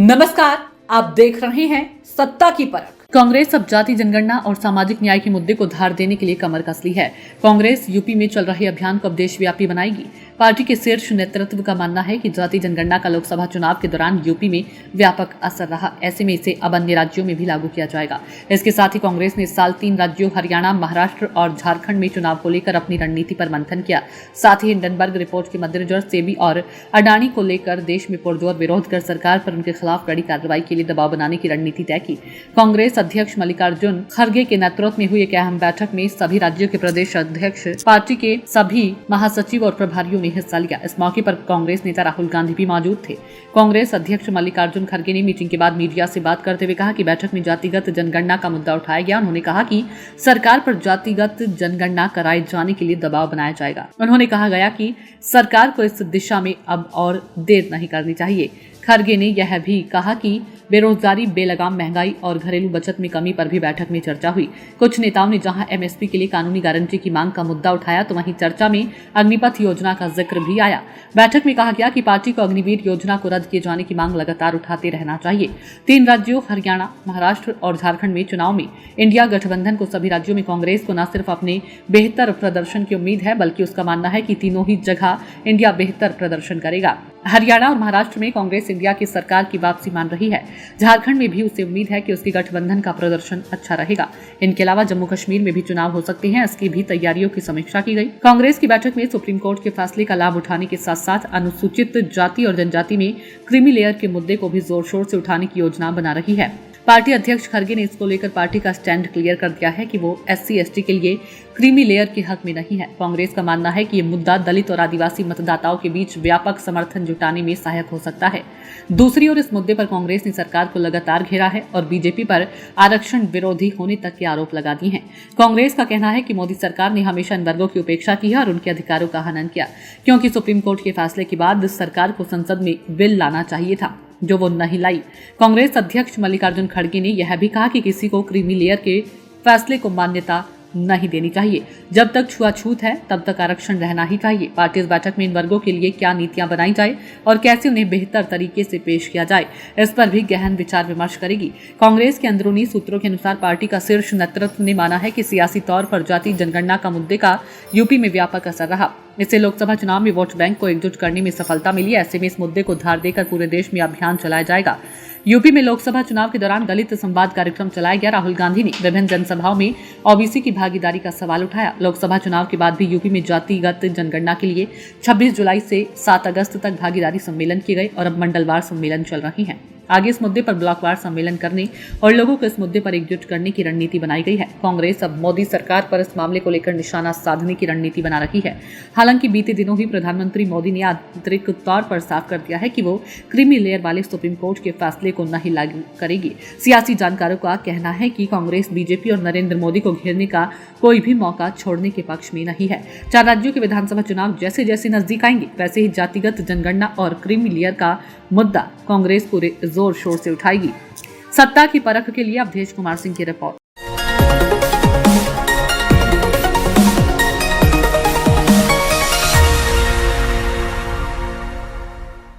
नमस्कार, आप देख रहे हैं सत्ता की परख। कांग्रेस अब जाति जनगणना और सामाजिक न्याय के मुद्दे को धार देने के लिए कमर कस ली है। कांग्रेस यूपी में चल रहे अभियान को अब देशव्यापी बनाएगी। पार्टी के शीर्ष नेतृत्व का मानना है कि जाति जनगणना का लोकसभा चुनाव के दौरान यूपी में व्यापक असर रहा, ऐसे में इसे अब अन्य राज्यों में भी लागू किया जाएगा। इसके साथ ही कांग्रेस ने इस साल 3 राज्यों हरियाणा, महाराष्ट्र और झारखंड में चुनाव को लेकर अपनी रणनीति पर मंथन किया। साथ ही हिंडनबर्ग रिपोर्ट के मद्देनजर सेबी और अडानी को लेकर देश में पुरजोर विरोध कर सरकार पर उनके खिलाफ कड़ी कार्रवाई के लिए दबाव बनाने की रणनीति तय की। कांग्रेस अध्यक्ष मल्लिकार्जुन खड़गे के नेतृत्व में हुई एक अहम बैठक में सभी राज्यों के प्रदेश अध्यक्ष, पार्टी के सभी महासचिव और प्रभारियों ने हिस्सा लिया। इस मौके पर कांग्रेस नेता राहुल गांधी भी मौजूद थे। कांग्रेस अध्यक्ष मल्लिकार्जुन खड़गे ने मीटिंग के बाद मीडिया से बात करते हुए कहा कि बैठक में जातिगत जनगणना का मुद्दा उठाया गया। उन्होंने कहा कि सरकार पर जातिगत जनगणना कराए जाने के लिए दबाव बनाया जाएगा। उन्होंने कहा गया कि सरकार को इस दिशा में अब और देर नहीं करनी चाहिए। खड़गे ने यह भी कहा कि बेरोजगारी, बेलगाम महंगाई और घरेलू बचत में कमी पर भी बैठक में चर्चा हुई। कुछ नेताओं ने जहां एमएसपी के लिए कानूनी गारंटी की मांग का मुद्दा उठाया, तो वहीं चर्चा में अग्निपथ योजना का जिक्र भी आया। बैठक में कहा गया कि पार्टी को अग्निवीर योजना को रद्द किए जाने की मांग लगातार उठाते रहना चाहिए। 3 राज्यों हरियाणा, महाराष्ट्र और झारखंड में चुनाव में इंडिया गठबंधन को सभी राज्यों में कांग्रेस को न सिर्फ अपने बेहतर प्रदर्शन की उम्मीद है, बल्कि उसका मानना है कि तीनों ही जगह इंडिया बेहतर प्रदर्शन करेगा। हरियाणा और महाराष्ट्र में कांग्रेस इंडिया की सरकार की वापसी मान रही है। झारखंड में भी उसे उम्मीद है कि उसकी गठबंधन का प्रदर्शन अच्छा रहेगा। इनके अलावा जम्मू कश्मीर में भी चुनाव हो सकते हैं, इसकी भी तैयारियों की समीक्षा की गई। कांग्रेस की बैठक में सुप्रीम कोर्ट के फैसले का लाभ उठाने के साथ साथ अनुसूचित जाति और जनजाति में क्रीमी लेयर के मुद्दे को भी जोर शोर से उठाने की योजना बना रही है। पार्टी अध्यक्ष खड़गे ने इसको लेकर पार्टी का स्टैंड क्लियर कर दिया है कि वो SC/ST के लिए क्रीमी लेयर के हक में नहीं है। कांग्रेस का मानना है कि ये मुद्दा दलित और आदिवासी मतदाताओं के बीच व्यापक समर्थन जुटाने में सहायक हो सकता है। दूसरी ओर इस मुद्दे पर कांग्रेस ने सरकार को लगातार घेरा है और बीजेपी पर आरक्षण विरोधी होने तक के आरोप लगा दिए हैं। कांग्रेस का कहना है कि मोदी सरकार ने हमेशा इन वर्गों की उपेक्षा की है और उनके अधिकारों का हनन किया, क्योंकि सुप्रीम कोर्ट के फैसले के बाद सरकार को संसद में बिल लाना चाहिए था, जो वो नहीं लाई। कांग्रेस अध्यक्ष मल्लिकार्जुन खड़गे ने यह भी कहा कि किसी को क्रीमी लेयर के फैसले को मान्यता नहीं देनी चाहिए। जब तक छुआछूत है तब तक आरक्षण रहना ही चाहिए। पार्टी इस बैठक में इन वर्गों के लिए क्या नीतियां बनाई जाए और कैसे उन्हें बेहतर तरीके से पेश किया जाए, इस पर भी गहन विचार विमर्श करेगी। कांग्रेस के अंदरूनी सूत्रों के अनुसार पार्टी का शीर्ष नेतृत्व ने माना है कि सियासी तौर पर जाति जनगणना का मुद्दे का यूपी में व्यापक असर रहा। इससे लोकसभा चुनाव में वोट बैंक को एकजुट करने में सफलता मिली। ऐसे में इस मुद्दे को धार देकर पूरे देश में अभियान चलाया जाएगा। यूपी में लोकसभा चुनाव के दौरान दलित संवाद कार्यक्रम चलाया गया। राहुल गांधी ने विभिन्न जनसभाओं में ओबीसी की भागीदारी का सवाल उठाया। लोकसभा चुनाव के बाद भी यूपी में जातिगत जनगणना के लिए 26 जुलाई से 7 अगस्त तक भागीदारी सम्मेलन किए गए और अब मंडलवार सम्मेलन चल रहे हैं। आगे इस मुद्दे पर ब्लॉकवार सम्मेलन करने और लोगों को इस मुद्दे पर एकजुट करने की रणनीति बनाई गई है। कांग्रेस अब मोदी सरकार पर इस मामले को लेकर निशाना साधने की रणनीति बना रही है। हालांकि बीते दिनों ही प्रधानमंत्री मोदी ने आंतरिक तौर पर साफ कर दिया है कि वो क्रीमी लेयर वाले सुप्रीम कोर्ट के फैसले को नहीं लागू करेगी। सियासी जानकारों का कहना है कि कांग्रेस बीजेपी और नरेंद्र मोदी को घेरने का कोई भी मौका छोड़ने के पक्ष में नहीं है। 4 राज्यों के विधानसभा चुनाव जैसे जैसे नजदीक आएंगे, वैसे ही जातिगत जनगणना और क्रीमी लेयर का मुद्दा कांग्रेस पूरे जोर शोर से उठाएगी। सत्ता की परख के लिए अवधेश कुमार सिंह की रिपोर्ट।